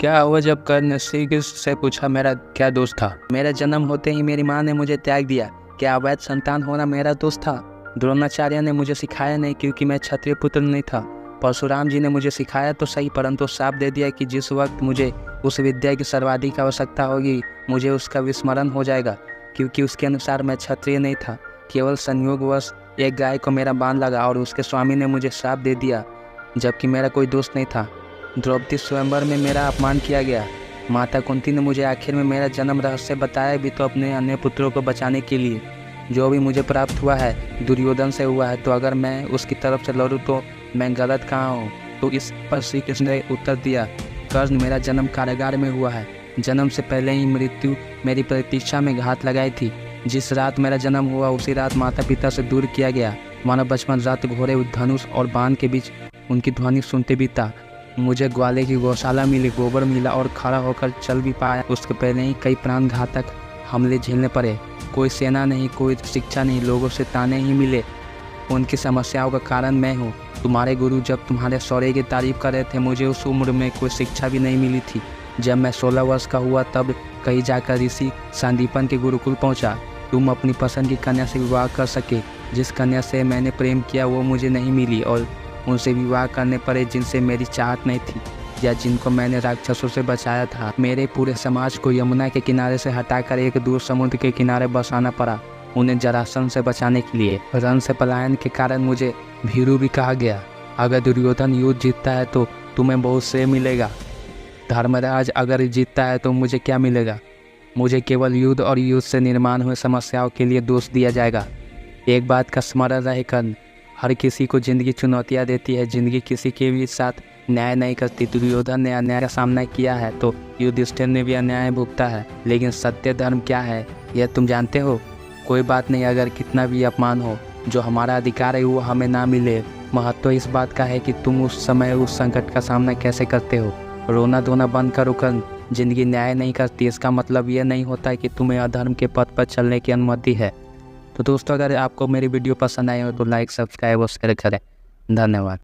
क्या हुआ जब कर्ण ने श्री कृष्ण से पूछा मेरा क्या दोष था। मेरा जन्म होते ही मेरी माँ ने मुझे त्याग दिया। क्या अवैध संतान होना मेरा दोष था। द्रोणाचार्य ने मुझे सिखाया नहीं क्योंकि मैं क्षत्रिय पुत्र नहीं था। परशुराम जी ने मुझे सिखाया तो सही, परंतु श्राप दे दिया कि जिस वक्त मुझे उस विद्या की सर्वाधिक आवश्यकता होगी मुझे उसका विस्मरण हो जाएगा, क्योंकि उसके अनुसार मैं क्षत्रिय नहीं था। केवल संयोगवश एक गाय को मेरा बाण लगा और उसके स्वामी ने मुझे श्राप दे दिया, जबकि मेरा कोई दोष नहीं था। द्रौपदी स्वयंवर में मेरा अपमान किया गया। माता कुंती ने मुझे आखिर में मेरा जन्म रहस्य बताया भी तो अपने अन्य पुत्रों को बचाने के लिए। जो भी मुझे प्राप्त हुआ है दुर्योधन से हुआ है, तो अगर मैं उसकी तरफ से लड़ूँ तो मैं गलत कहाँ हूँ। तो इस पर श्री कृष्ण ने उत्तर दिया, कर्ण, मेरा जन्म कारागार में हुआ है। जन्म से पहले ही मृत्यु मेरी प्रतीक्षा में घात लगाई थी। जिस रात मेरा जन्म हुआ उसी रात माता पिता से दूर किया गया। मानो बचपन रात घोड़े धनुष और बाण के बीच उनकी ध्वनि सुनते बीता। मुझे ग्वाले की गौशाला मिली, गोबर मिला और खड़ा होकर चल भी पाया। उसके पहले ही कई प्राण घातक हमले झेलने पड़े। कोई सेना नहीं, कोई शिक्षा नहीं, लोगों से ताने ही मिले। उनकी समस्याओं का कारण मैं हूँ। तुम्हारे गुरु जब तुम्हारे शौर्य की तारीफ कर रहे थे, मुझे उस उम्र में कोई शिक्षा भी नहीं मिली थी। जब मैं 16 वर्ष का हुआ तब कहीं जाकर ऋषि संदीपन के गुरुकुल पहुँचा। तुम अपनी पसंद की कन्या से विवाह कर सके। जिस कन्या से मैंने प्रेम किया वो मुझे नहीं मिली और उनसे विवाह करने पड़े जिनसे मेरी चाहत नहीं थी या जिनको मैंने राक्षसों से बचाया था। मेरे पूरे समाज को यमुना के किनारे से हटाकर एक दूर समुद्र के किनारे बसाना पड़ा, उन्हें जरासंध से बचाने के लिए। रण से पलायन के कारण मुझे भीरू भी कहा गया। अगर दुर्योधन युद्ध जीतता है तो तुम्हें बहुत श्रेय मिलेगा। धर्मराज अगर जीतता है तो मुझे क्या मिलेगा। मुझे केवल युद्ध और युद्ध से निर्माण हुए समस्याओं के लिए दोष दिया जाएगा। एक बात का स्मरण रहे कर्ण, हर किसी को जिंदगी चुनौतियाँ देती है। जिंदगी किसी के भी साथ न्याय नहीं करती। दुर्योधन ने अन्याय का सामना किया है तो युधिष्ठिर ने भी अन्याय भुगता है। लेकिन सत्य धर्म क्या है यह तुम जानते हो। कोई बात नहीं, अगर कितना भी अपमान हो, जो हमारा अधिकार है वो हमें ना मिले। महत्व इस बात का है कि तुम उस समय उस संकट का सामना कैसे करते हो। रोना धोना बंद करो कर्ण। जिंदगी न्याय नहीं करती, इसका मतलब यह नहीं होता कि तुम्हें अधर्म के पथ पर चलने की अनुमति है। तो दोस्तों, अगर आपको मेरी वीडियो पसंद आई हो तो लाइक, सब्सक्राइब और शेयर करें। धन्यवाद।